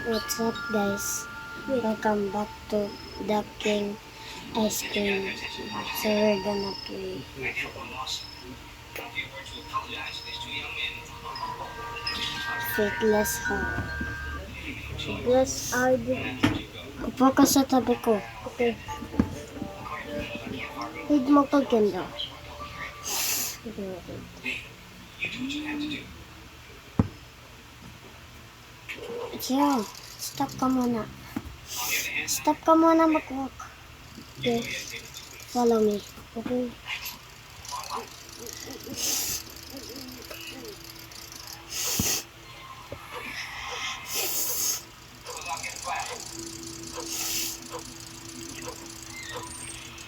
What's up, guys? Welcome back to the King Ice Cream. So we're gonna play Fateless Horror. Yes, I did. Upo ka sa tabi ko. Okay. Need mo pagkanda. Chill. Stop ka muna. Stop ka muna mag-walk. Okay. Follow me. Okay.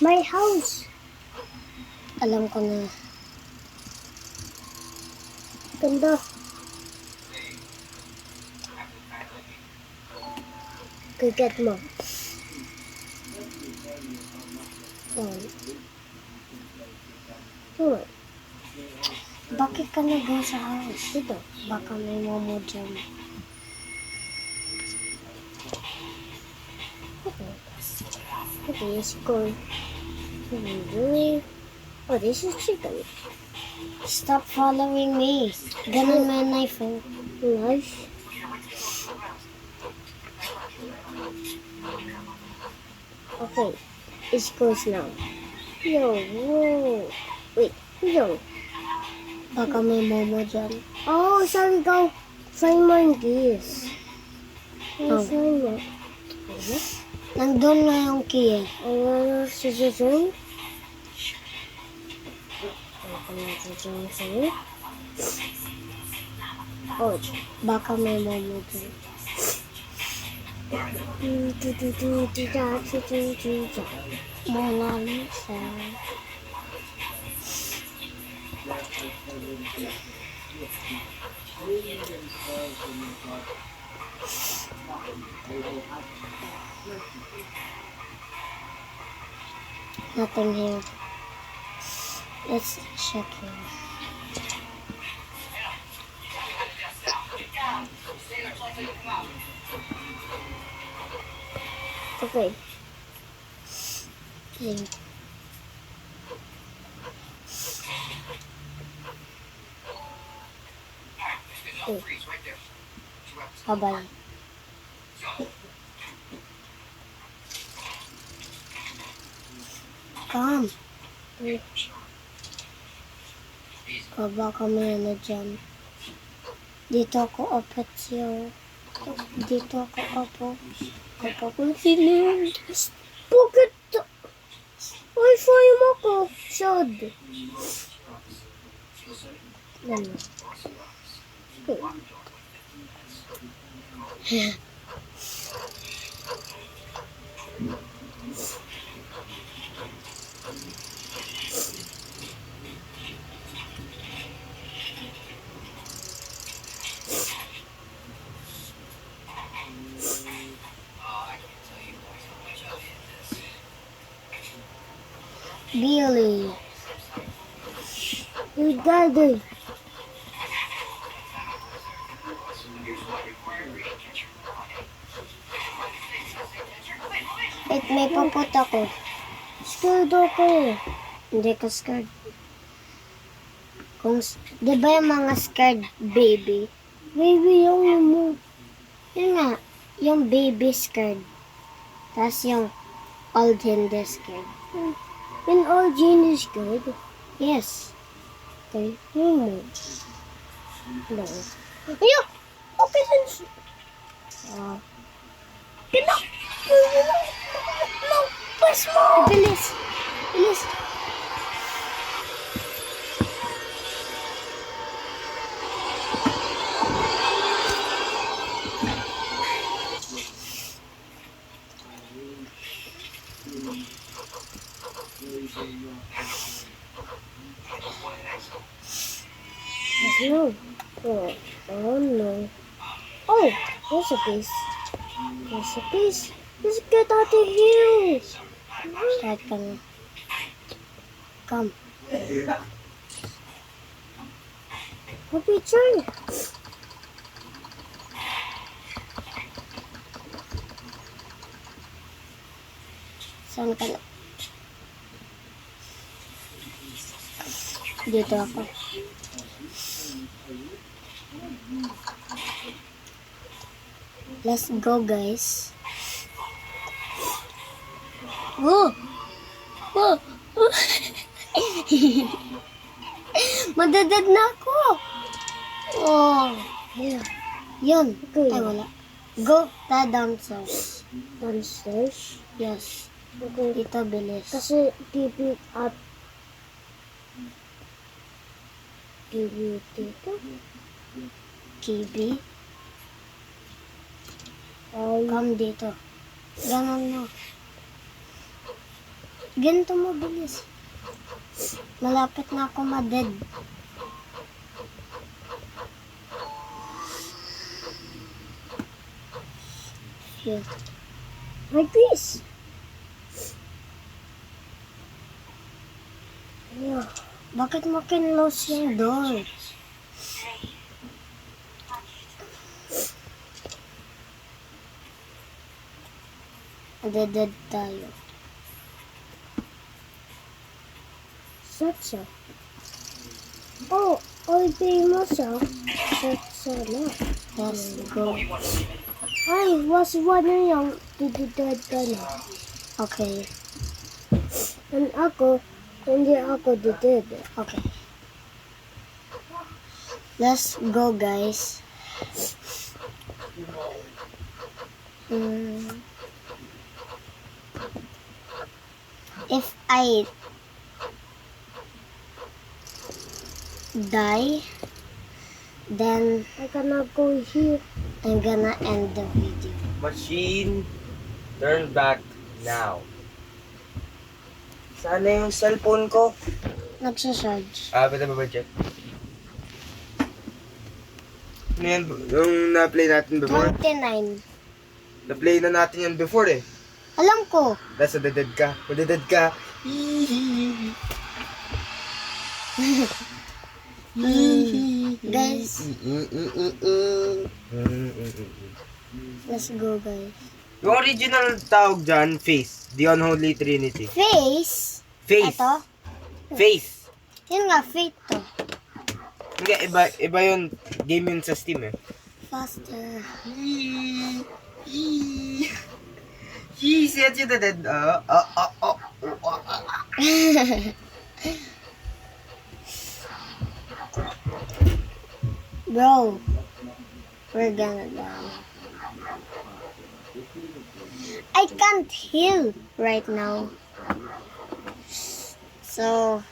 My house. Alam ko na. Ganda. Cricket mo. Oh. Bakit ka nag-go sa house? Dito. Baka may momo dyan. Okay, let's go. Oh, this is chicken. Stop following me. Ganun mo yung knife. Oh. Nice. Okay, it's close now. Yo, whoa. Wait, yo. Baka may momo dyan. Oh, sorry, go. Find monkeys. Oh. Find it. Nandun na yung key eh. Citizen. Oh, baka may momo dyan. Mona Lisa. Nothing here. Let's check here. Okay. Here. Bye-bye. Come. Baba kami na dyan. Dito ako opet siyo. Dito ako opo. Opo ko silim. Bakit? Wi-Fi mo ko. Shod. Ano? Billy. Your daddy. Wait, may paput ako. Scared ako. Hindi ka scared. Di ba yung mga scared baby? Baby, yung mo. Yun nga, yung baby scared. Tapos yung old hindi scared. In all Jane is good. Yes. Okay. Yung mo. No. Ayun! Okay, then. Kina! No! Pas mo! Bilis! Bilis! No. Oh no. Oh, there's a piece. There's a piece. Let's get out of here. Start ka na. Come. A picture. Saan ka na? Dito ako. Let's go, guys. Whoa! Whoa! Madadad na ako! Oh! Yeah. Yun. Okay. Ay, wala. Go ta downstairs. Downstairs. Yes. Okay. Dito, bilis. Kasi keep it up. Keep it dito. Kibi. Ay, Come dito. Ganon mo. Ganito mo, bilis. Malapit na ako ma-dead. Phew. my piece. Yeah. Bakit mo kinlose yung door? Dead tayo. Satsa. Oh, famous ah. Satsa na. Let's go. Ay, was one yung dididad ka na. Okay. And ako, hindi ako didid. Okay. Let's go, guys. If I die, then I cannot go here. I'm gonna end the video. Machine, turn back now. Sana yung cellphone ko. Nagsasarge. Pwede ba check? Ano yan? Yung na-play natin before? 29. Na-play na natin yan before eh. Alam ko. That's dead ka. Madeded ka. Guys, let's go, guys. Yung original tawag dyan, Face. The Unholy Trinity. Face. Face. Ito. Face. Yun nga, fate to. Hindi, iba yun. Game yun sa Steam eh. Faster. See you dead. Bro, we're gonna die. I can't heal right now. So,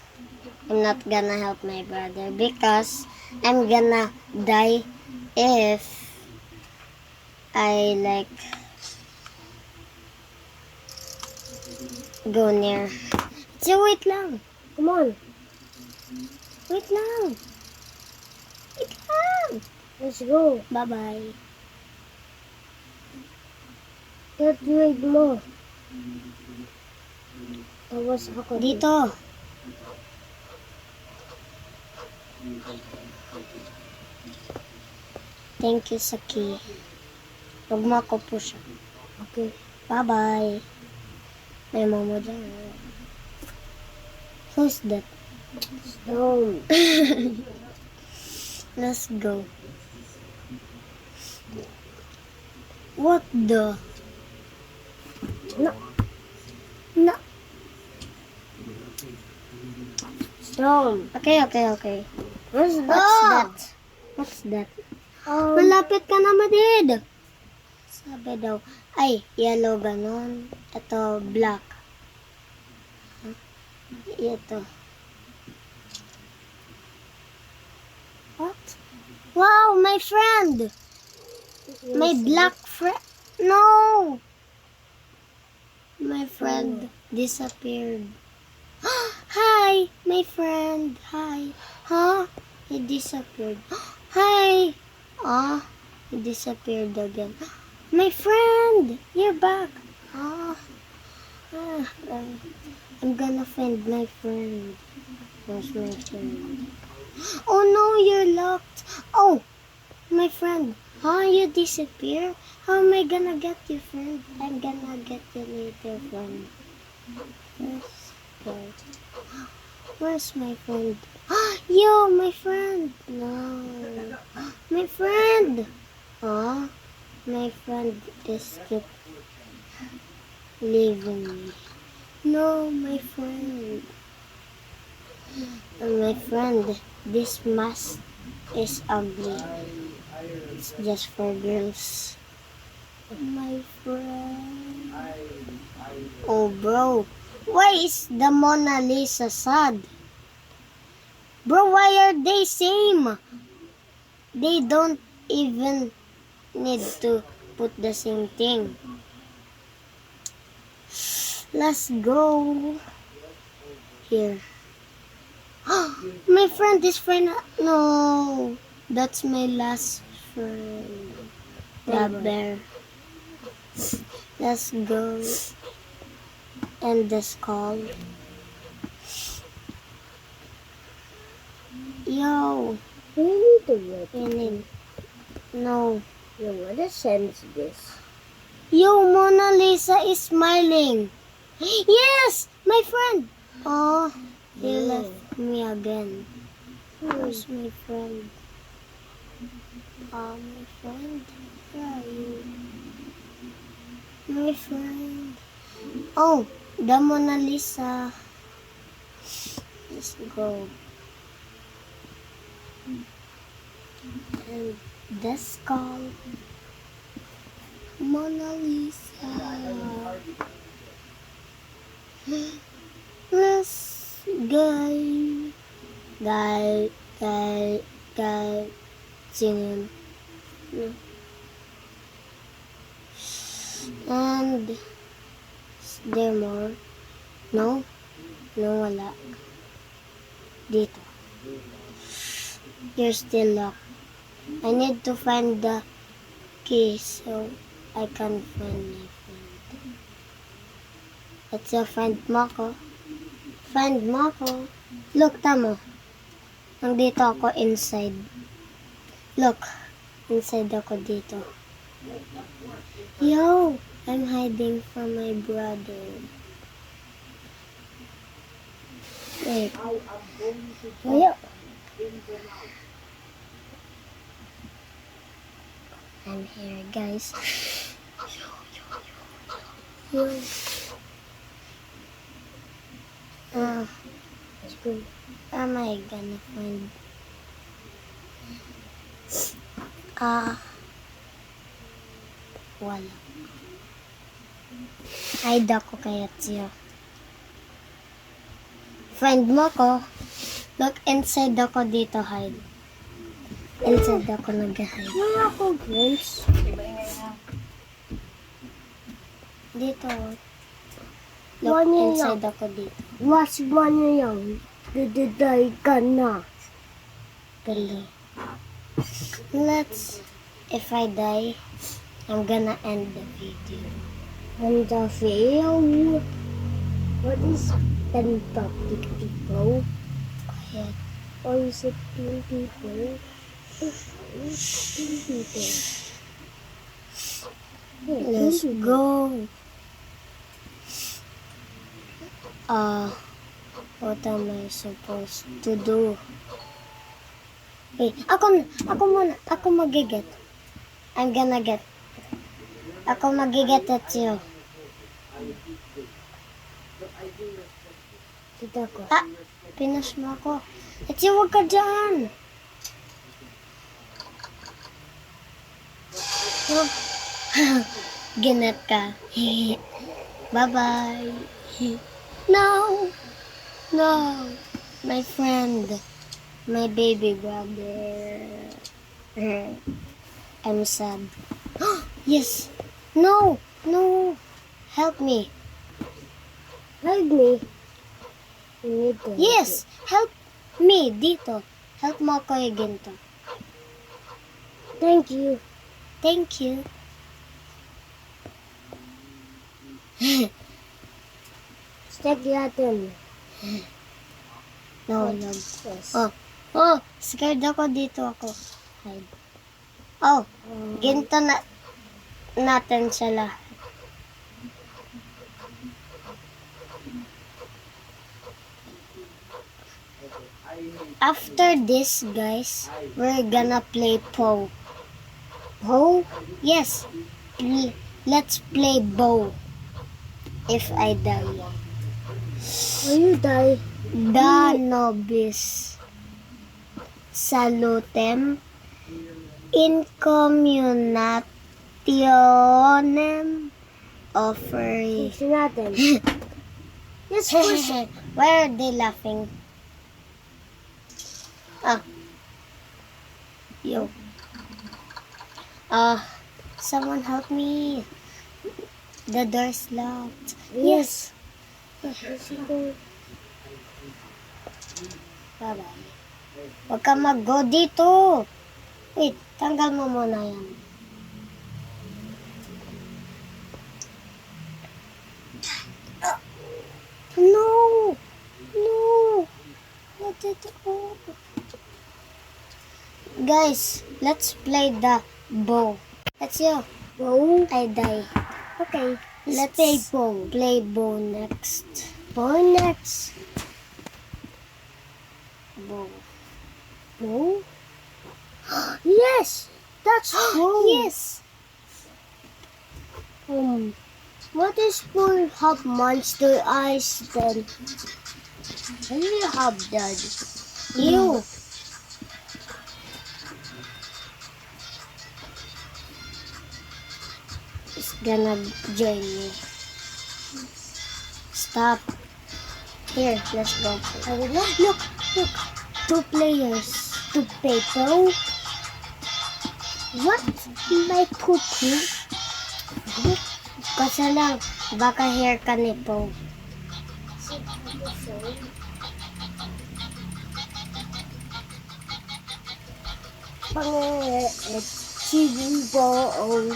I'm not gonna help my brother because I'm gonna die if I like go near. So wait lang. Come on, Wait lang. Wait lang. let's go. Bye-bye. Get rid mo. Tawas ako Dito. Thank you, Saki. Huwag mo ako push. Okay. Bye-bye. May momo dyan. Who's that? Stone. Let's go. What the? No. No. Stone. Okay. What's What's that? What's that? Malapit ka na, Madid. Sabi daw, ay, yellow ganon. Ito, black. Huh? Ito. What? Wow, my friend! My black friend. No! My friend disappeared. Hi, my friend. Hi. Huh? He disappeared. Hi. Ah, he disappeared again. My friend, you're back. I'm gonna find my friend. Where's my friend? Oh no, you're locked. Oh, my friend. Huh? You disappear? How am I gonna get you, friend? I'm gonna get you later, friend. Let's go. Where's my friend? Yo, my friend. No. My friend. Oh, my friend is keep leaving me. No, my friend. My friend, this mask is ugly. It's just for girls. My friend. Oh, bro. Why is the Mona Lisa sad? Bro, why are they same? They don't even need to put the same thing. Let's go. Here. My friend is friend. No. That's my last friend. The bear. Let's go. End this call. Yo. We need to wait. Pinin. No. No, what sense this? Yo, Mona Lisa is smiling. Yes, my friend. Oh, he Yeah. left me again. Where's my friend? My friend. Where are you? My friend. Oh, the Mona Lisa. Let's go. And that's called Mona Lisa. Let's go. Guy, singing. And is there more? No, wala. Dito. You're still locked. I need to find the key so I can find my friend. Let's go find Mako. Find Mako. Look, tamo. Nandito ako inside. Look, inside ako dito. Yo, I'm hiding from my brother. Wait. Yo. I'm here, guys. Yo. Am I gonna find? Wala. Hide ako kaya siya. Find mo ko. Look, inside ako dito, hide. Inside ako nag-hide. Wala ako, girls. Dito. Look, Wala inside ako dito. Mas ba niya yan? Dididay ka na. Gali. If I die, I'm gonna end the video. And the fail. What is pentopic people? Quiet. Or is it pin people? Pin people. Let's go. What am I supposed to do? Wait, ako muna. Ako magiget. I'm gonna get. Ako magiget at you. Dito ko. Pinas mo ako. At you, huwag ka dyan. Oh. Ginet ka. Bye-bye. No. My friend. My baby brother. I'm sad. Yes. No. Help me. Help me. You need to help Yes. Help me. Dito. Help mo ako ginto. me. Thank you. Thank you. Stick natin. Nahulog. Yes. Scared ako dito ako. Hide. Oh, ginto na natin siya lahat. After this, guys, we're gonna play Poe. Poe? Yes. Let's play Bow. If I die. Will you die? Da nobis salutem incommunationem offeri. Push natin. Yes, push. Why are they laughing? Ah. Yo. Someone help me. The door's locked. Yes. Bye-bye. Huwag ka mag-go dito. Wait, tanggal mo muna yan. No! No! Let it go. Guys, let's play the bow. Let's go. Bow? I die. Okay. Let's play bow. Play bow next. Bow next. Bow. Bow? Yes! That's bow. Yes! What is for have monster eyes then? I really have that. You. It's gonna join me. Stop. Here, let's go. Look. 2 players. To play bow? What? My cuckoo? Kasi lang, baka hair ka ni Poe. Chili bow.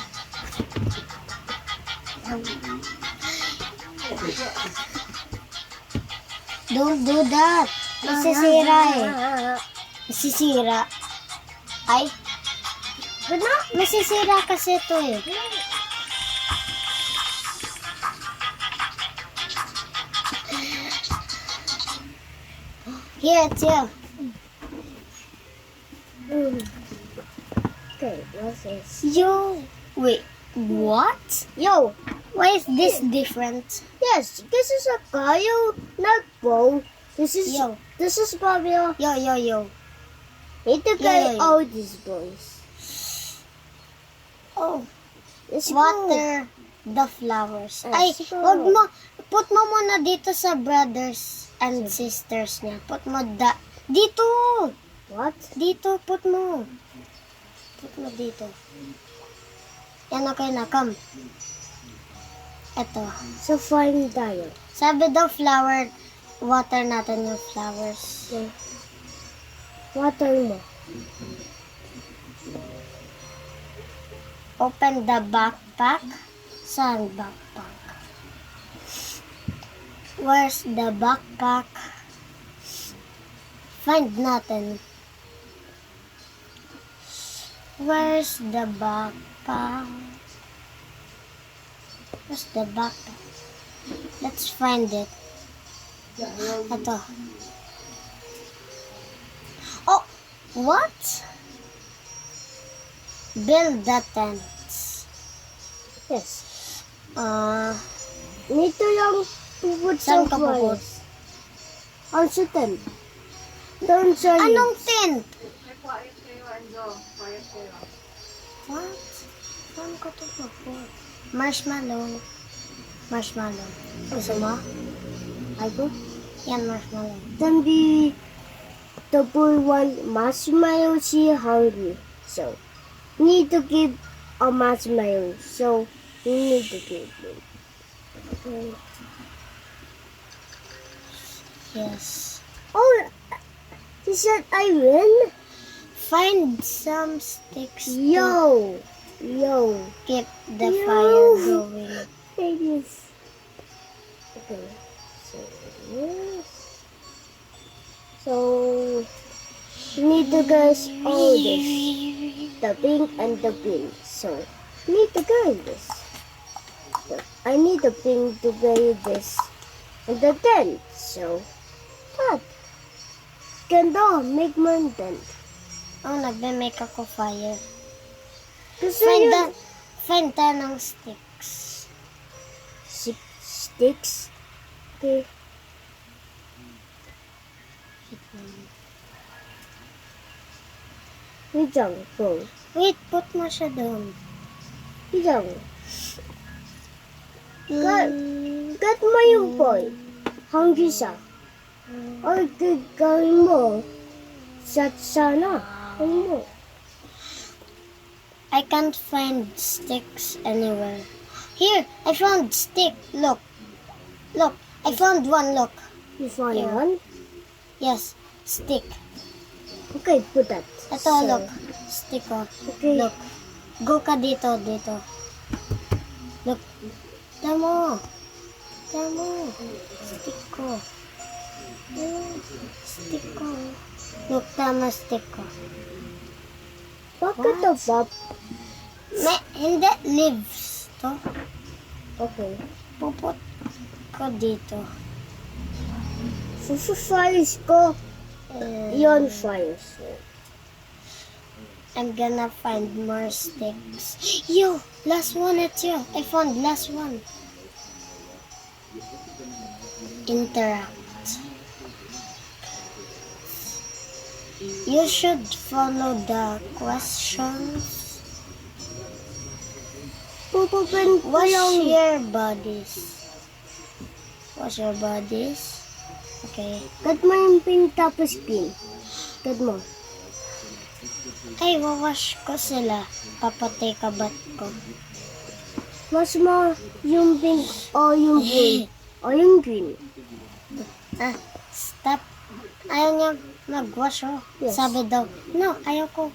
Don't do that. Masisira eh. Masisira. Ay. Masisira kasi ito eh. Here, it's you. Okay, what's this? Yo. Wait, what? Yo, Why is this different? yes, this is a Gaio, not bow. This is Yo. This is Fabio. Yo. Need to Yo, get yo, yo. all these boys. Oh, Let's go. water the flowers. Ay, Ay, siguro. wag mo. Put mo muna dito sa brothers and sisters niya. Put mo dito. What? Dito, put mo. Put mo dito. Yan, okay na. Come. Eto. So fine tayo. Sabi daw flower, water natin yung flowers. Okay. Water mo. Open the backpack. Saan backpack? Where's the backpack? Find natin. Where's the backpack? Where's the backpack? Let's find it. Ito. Oh! What? Build the tents. Yes. Nito yung Puput saan sa ka puput? forest. Ang sa tent. Doon sa Anong tent? What? Saan ka to puput? Marshmallow. Marshmallow. Gusto mo? Ako? Yan, marshmallow. Then the boy want marshmallow, she hungry. So, need to give a marshmallow. So, we need to give him. Okay. Yes. Oh, he said I win? Find some sticks to Yo! keep the Yo. fire going. Ladies. Okay. So, yes. So, we need to guys all this. The pink and the green. So, we need to guys this. So, I need the pink to guide this. And the tent. So, that. Ganda, make mountain. Oh, nagme-make ako fire. Gusto Find 10 ng sticks. Sticks? Okay. Wait lang, go. Wait, put mo siya doon. Wait lang. Cut mo yung boy. Hanggang siya. Or gagawin mo. Sana. Ano mo? I can't find sticks anywhere. Here, I found stick. Look. Look, I found one, look. You found Here. one? Yes, stick. Okay, put that. Ito, So, look. Stick ko. Okay. Look. Go ka dito. Look. Tamo. Stick ko. Stick ko. Look, tama stick ko. Bakit ito, Bob? Hindi, leaves to. Okay. Puput ko dito. Fires ko. Yon fires. I'm gonna find more sticks. Yo, last one at you. I found last one. Interact. You should follow the questions. Pupupen ko Wash yung... your bodies. Wash your bodies. Okay. Cut mo yung pink tapos pin. Cut mo. Ay, wawash ko sila. Papatay kabat ko. Wash mo yung pink o yung green. O yung green. Ah, stop. Ayaw niya mag-wash, oh. Yes. Sabi daw, no, ayaw ko.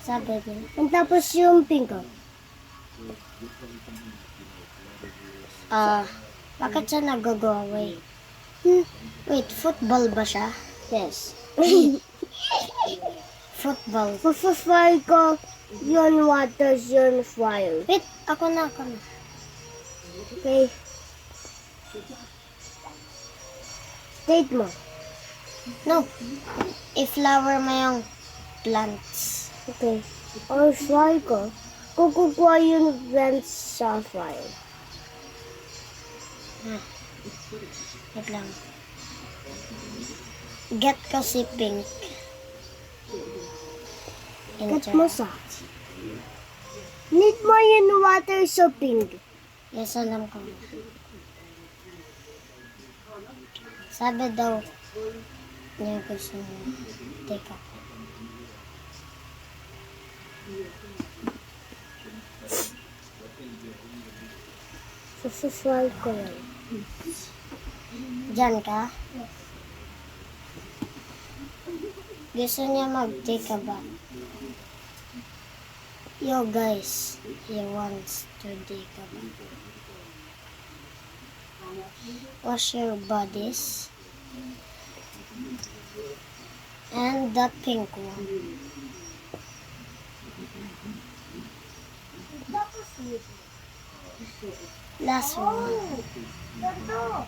Sabi niya. And tapos yung pink o. Bakit siya nag-go away? Wait, football ba siya? Yes. Football. Fire ko yun water, yun fire. Wait, ako na. Okay. State mo. No. I-flower mo yung plants. Okay. Or fire ko. Kukukuha yung vents sa fire. Wait lang. Get ko si pink. Cut mo sa. Need mo yung water sa pink. Yes, alam ko. Sabi daw niya gusto niya. Teka. Fire ko lang. Diyan ka? Gusto niya mag-take a bath. Yo guys, he wants to take a bath. Wash your bodies. And the pink one. Last one. Ganto.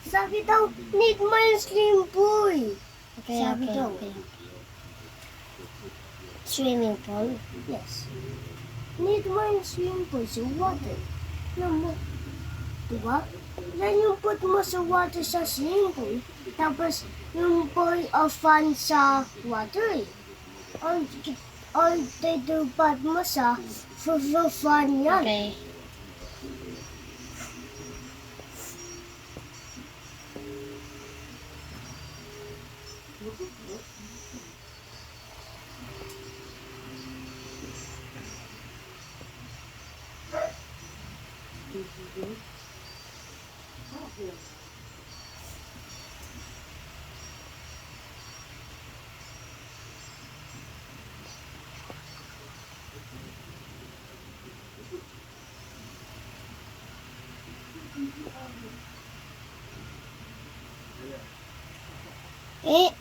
Sabi daw, need mo yung slim boy. Okay, Sabi okay, daw. okay. Swimming pool. Yes. Need mo yung slim boy sa water. Alam mo. Diba? Yan yung put mo sa water sa swimming pool. Tapos, yung boy o fan sa water eh. Or dedubad mo sa fan yan. Okay.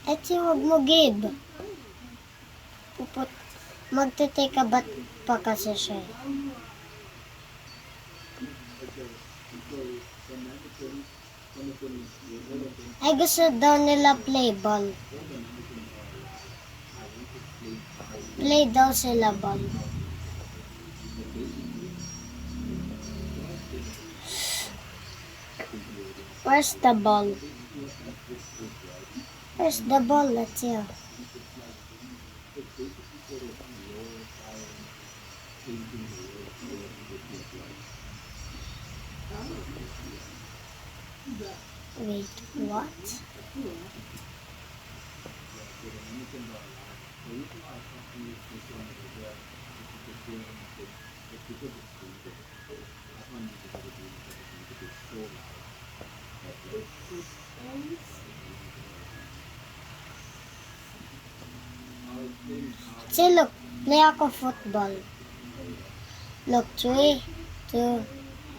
Ito huwag mo give. Magte-take a bath pa kasi siya. Ay, gusto daw nila play ball. Play daw sila ball. Where's the ball? Where's the ball? Let's see. Wait, what? See, look, play ako football. Look, 3, 2,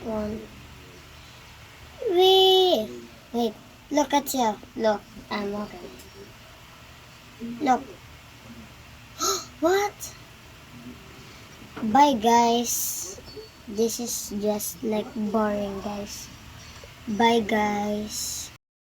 1. Wait, look at you. Look, I'm okay. Look. What? Bye, guys. This is just like boring, guys. Bye, guys.